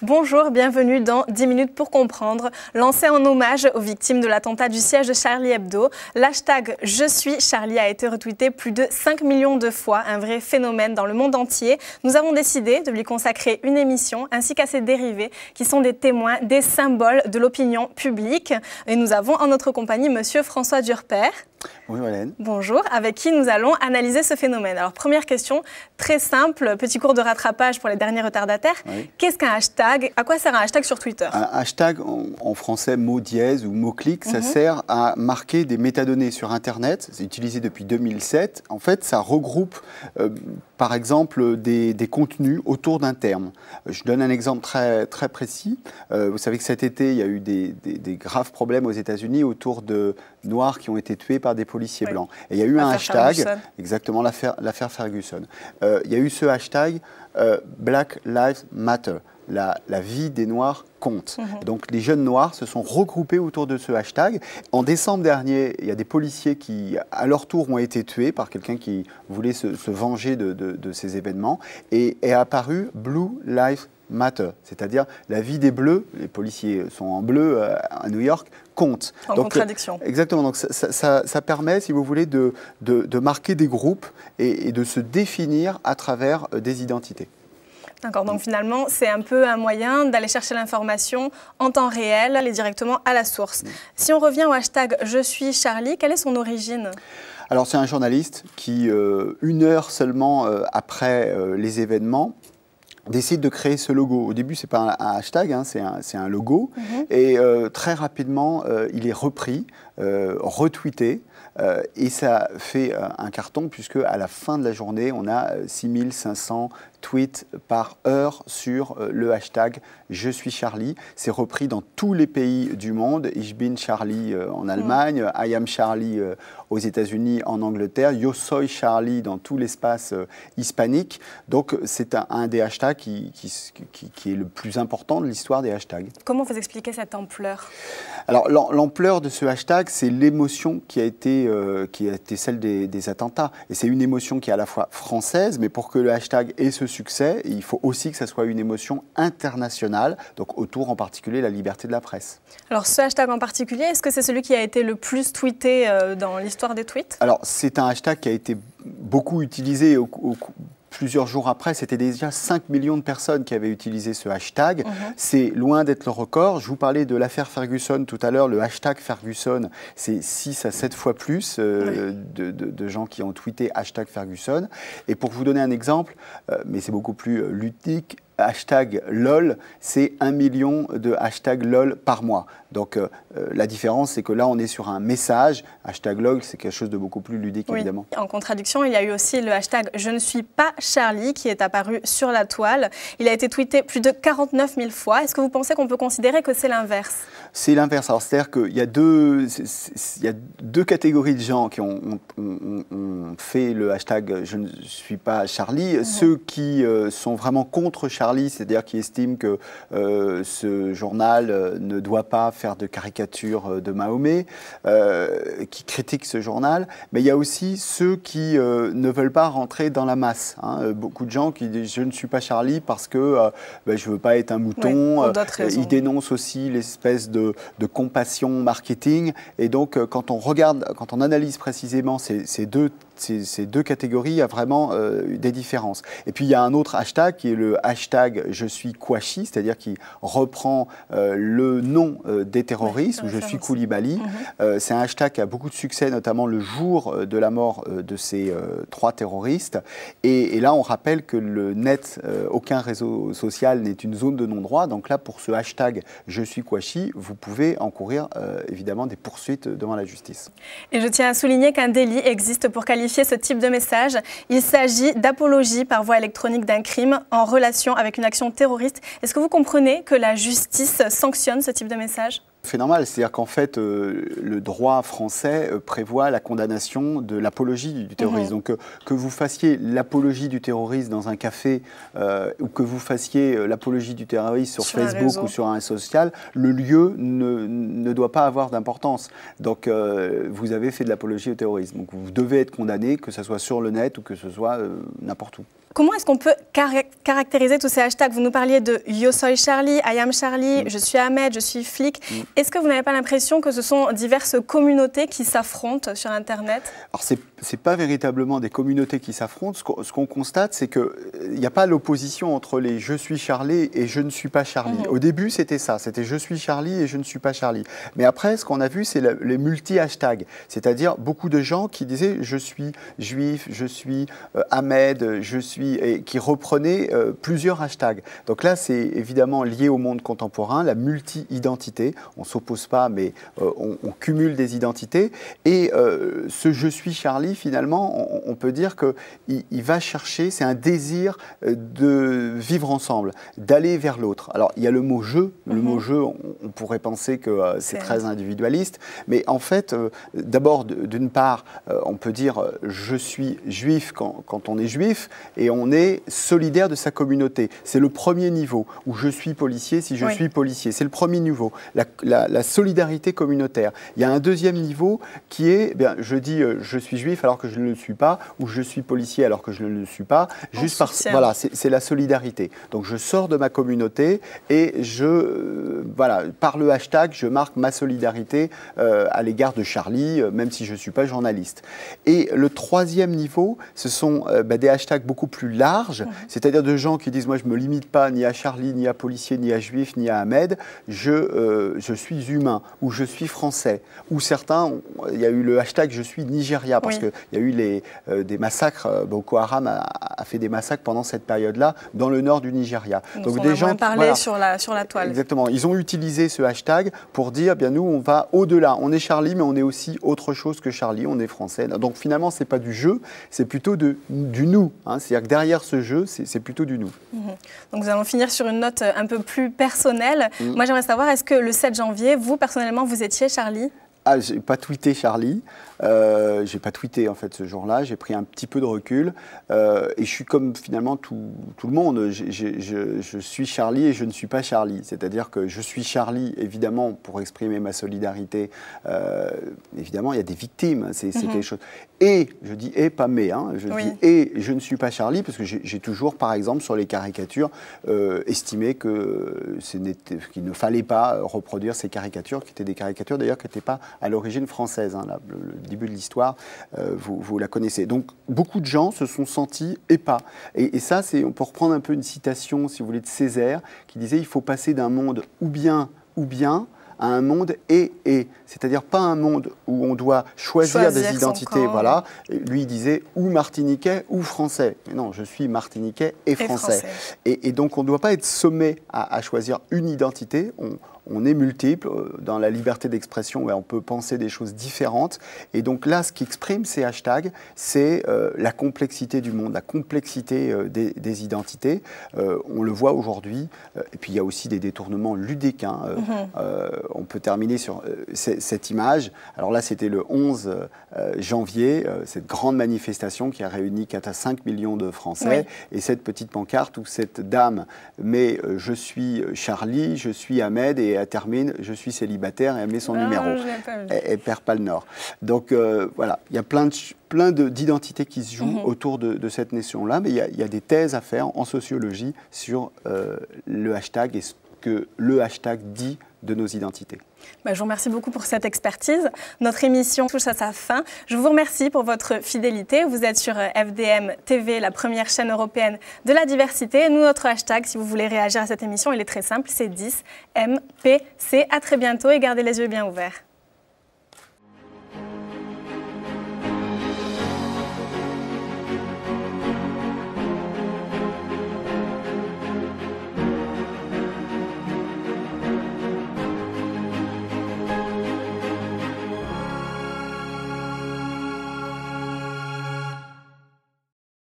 Bonjour, bienvenue dans 10 minutes pour comprendre. Lancé en hommage aux victimes de l'attentat du siège de Charlie Hebdo, l'hashtag « Je suis Charlie » a été retweeté plus de 5 millions de fois, un vrai phénomène dans le monde entier. Nous avons décidé de lui consacrer une émission ainsi qu'à ses dérivés qui sont des témoins, des symboles de l'opinion publique. Et nous avons en notre compagnie Monsieur François Durper. Bonjour Hélène. Bonjour, avec qui nous allons analyser ce phénomène. Alors première question, très simple, petit cours de rattrapage pour les derniers retardataires. Oui. Qu'est-ce qu'un hashtag? À quoi sert un hashtag sur Twitter? Un hashtag, en français mot dièse ou mot clic, ça sert à marquer des métadonnées sur Internet. C'est utilisé depuis 2007. En fait, ça regroupe par exemple des contenus autour d'un terme. Je donne un exemple très précis. Vous savez que cet été, il y a eu des graves problèmes aux États-Unis autour de Noirs qui ont été tués par des policiers blancs. Et il y a eu un hashtag, Ferguson. Exactement, l'affaire Ferguson. Il y a eu ce hashtag Black Lives Matter. La vie des Noirs compte. Donc les jeunes Noirs se sont regroupés autour de ce hashtag. En décembre dernier, il y a des policiers qui, à leur tour, ont été tués par quelqu'un qui voulait se venger de ces événements. Et est apparu Blue Lives Matter, c'est-à-dire la vie des Bleus, les policiers sont en bleu à New York, compte. En contradiction. Exactement, donc ça permet, si vous voulez, de marquer des groupes et de se définir à travers des identités. D'accord, donc finalement, c'est un peu un moyen d'aller chercher l'information en temps réel, aller directement à la source. Si on revient au hashtag « Je suis Charlie », quelle est son origine ? Alors, c'est un journaliste qui, une heure seulement après les événements, décide de créer ce logo. Au début, ce n'est pas un hashtag, hein, c'est un logo. Et très rapidement, il est repris, retweeté. Et ça fait un carton puisque à la fin de la journée, on a 6500 tweets par heure sur le hashtag « Je suis Charlie ». C'est repris dans tous les pays du monde. Ich bin Charlie en Allemagne, I am Charlie aux États-Unis, en Angleterre, Yo soy Charlie dans tout l'espace hispanique. Donc c'est un des hashtags qui est le plus important de l'histoire des hashtags. Comment vous expliquez cette ampleur? Alors l'ampleur de ce hashtag, c'est l'émotion qui a été celle des attentats. Et c'est une émotion qui est à la fois française, mais pour que le hashtag ait ce succès, il faut aussi que ça soit une émotion internationale, donc autour en particulier de la liberté de la presse. Alors ce hashtag en particulier, est-ce que c'est celui qui a été le plus tweeté dans l'histoire des tweets? Alors c'est un hashtag qui a été beaucoup utilisé plusieurs jours après, c'était déjà 5 millions de personnes qui avaient utilisé ce hashtag. C'est loin d'être le record. Je vous parlais de l'affaire Ferguson tout à l'heure. Le hashtag Ferguson, c'est 6 à 7 fois plus de gens qui ont tweeté hashtag Ferguson. Et pour vous donner un exemple, mais c'est beaucoup plus ludique, hashtag LOL, c'est 1 million de hashtag LOL par mois. Donc la différence, c'est que là, on est sur un message. Hashtag LOL, c'est quelque chose de beaucoup plus ludique, évidemment. En contradiction, il y a eu aussi le hashtag « Je ne suis pas Charlie » qui est apparu sur la toile. Il a été tweeté plus de 49 000 fois. Est-ce que vous pensez qu'on peut considérer que c'est l'inverse? C'est l'inverse. Alors, c'est-à-dire qu'il y a deux catégories de gens qui ont fait le hashtag « Je ne suis pas Charlie ». Ceux qui sont vraiment contre Charlie, c'est-à-dire qui estiment que ce journal ne doit pas faire de caricature de Mahomet, qui critiquent ce journal. Mais il y a aussi ceux qui ne veulent pas rentrer dans la masse. Beaucoup de gens qui disent « Je ne suis pas Charlie parce que je ne veux pas être un mouton ». Ils dénoncent aussi l'espèce de compassion marketing. Et donc, quand on regarde, quand on analyse précisément ces deux catégories, il y a vraiment des différences. Et puis, il y a un autre hashtag qui est le hashtag « Je suis Kouachi », c'est-à-dire qui reprend le nom des terroristes, ou « Je suis Koulibaly ». C'est un hashtag qui a beaucoup de succès, notamment le jour de la mort de ces 3 terroristes. Et là, on rappelle que le net, aucun réseau social n'est une zone de non-droit. Donc là, pour ce hashtag « Je suis Kouachi », vous pouvez encourir évidemment des poursuites devant la justice. Et je tiens à souligner qu'un délit existe pour qualifier ce type de message. Il s'agit d'apologie par voie électronique d'un crime en relation avec une action terroriste. Est-ce que vous comprenez que la justice sanctionne ce type de message ? C'est normal, c'est-à-dire qu'en fait, le droit français prévoit la condamnation de l'apologie du terrorisme. Donc, que vous fassiez l'apologie du terrorisme dans un café ou que vous fassiez l'apologie du terrorisme sur Facebook ou sur un réseau social, le lieu ne doit pas avoir d'importance. Donc, vous avez fait de l'apologie au terrorisme. Donc, vous devez être condamné, que ce soit sur le net ou que ce soit n'importe où. Comment est-ce qu'on peut caractériser tous ces hashtags? Vous nous parliez de Yo soy Charlie, I am Charlie, je suis Ahmed, je suis flic. Est-ce que vous n'avez pas l'impression que ce sont diverses communautés qui s'affrontent sur Internet? Alors, c'est pas véritablement des communautés qui s'affrontent. Ce qu'on constate, c'est qu'il n'y a pas l'opposition entre les je suis Charlie et je ne suis pas Charlie. Au début, c'était ça. C'était je suis Charlie et je ne suis pas Charlie. Mais après, ce qu'on a vu, c'est les multi-hashtags. C'est-à-dire beaucoup de gens qui disaient je suis juif, je suis Ahmed, je suis, et qui reprenaient plusieurs hashtags. Donc là, c'est évidemment lié au monde contemporain, la multi-identité. On ne s'oppose pas, mais on cumule des identités. Et ce je suis Charlie, finalement, on peut dire qu'il va chercher, c'est un désir de vivre ensemble, d'aller vers l'autre. Alors, il y a le mot « je ». Le mot « je », on pourrait penser que c'est très individualiste. Mais en fait, d'abord, d'une part, on peut dire « je suis juif » quand on est juif, et on est solidaire de sa communauté. C'est le premier niveau, où je suis policier si je suis policier. C'est le premier niveau, la solidarité communautaire. Il y a un deuxième niveau qui est, je dis je suis juif alors que je ne le suis pas, ou je suis policier alors que je ne le suis pas, juste parce que voilà, c'est la solidarité. Donc je sors de ma communauté et par le hashtag, je marque ma solidarité à l'égard de Charlie, même si je ne suis pas journaliste. Et le troisième niveau, ce sont des hashtags beaucoup plus larges, c'est-à-dire de gens qui disent moi je ne me limite pas ni à Charlie, ni à policier, ni à juif, ni à Ahmed, je suis humain, ou je suis français, ou certains, il y a eu le hashtag je suis Nigeria, parce qu'il y a eu des massacres, Boko Haram a fait des massacres pendant cette période-là dans le nord du Nigeria. Donc des gens parlé sur la toile. Exactement, ils ont utilisé ce hashtag pour dire nous on va au-delà, on est Charlie mais on est aussi autre chose que Charlie, on est français. Donc finalement c'est pas du jeu, c'est plutôt du nous, c'est-à-dire que derrière ce jeu c'est plutôt du nous. Donc nous allons finir sur une note un peu plus personnelle. Moi j'aimerais savoir, est-ce que le 7 janvier, vous personnellement vous étiez Charlie? Ah, j'ai pas tweeté Charlie. J'ai pas tweeté en fait ce jour-là. J'ai pris un petit peu de recul et je suis comme finalement tout le monde. Je suis Charlie et je ne suis pas Charlie. C'est-à-dire que je suis Charlie évidemment pour exprimer ma solidarité. Évidemment, il y a des victimes. C'est quelque chose. Et je dis et pas mais. Je dis et je ne suis pas Charlie parce que j'ai toujours, par exemple, sur les caricatures, estimé qu'il ne fallait pas reproduire ces caricatures, qui étaient des caricatures d'ailleurs qui n'étaient pas à l'origine française. Le début de l'histoire, vous la connaissez. Donc, beaucoup de gens se sont sentis épais. Et ça, on peut reprendre un peu une citation, si vous voulez, de Césaire, qui disait « Il faut passer d'un monde ou bien, à un monde et. C'est-à-dire pas un monde où on doit choisir des identités. Voilà. Lui, il disait ou martiniquais ou français. Mais non, je suis martiniquais et français. Et donc, on ne doit pas être sommé à choisir une identité. On est multiple. Dans la liberté d'expression, on peut penser des choses différentes. Et donc là, ce qui exprime ces hashtags, c'est la complexité du monde, la complexité des identités. On le voit aujourd'hui. Et puis, il y a aussi des détournements ludiques. On peut terminer sur cette image. Alors là, c'était le 11 janvier, cette grande manifestation qui a réuni 4 à 5 millions de Français. Et cette petite pancarte où cette dame met « Je suis Charlie, je suis Ahmed » et elle termine « Je suis célibataire » et elle met son numéro. Elle ne perd pas le nord. Donc voilà, il y a plein d'identités qui se jouent autour de cette notion-là, mais il y a des thèses à faire en sociologie sur le hashtag et ce que le hashtag dit de nos identités. Je vous remercie beaucoup pour cette expertise. Notre émission touche à sa fin. Je vous remercie pour votre fidélité. Vous êtes sur FDM TV, la première chaîne européenne de la diversité. Nous, notre hashtag, si vous voulez réagir à cette émission, il est très simple, c'est 10MPC. À très bientôt et gardez les yeux bien ouverts.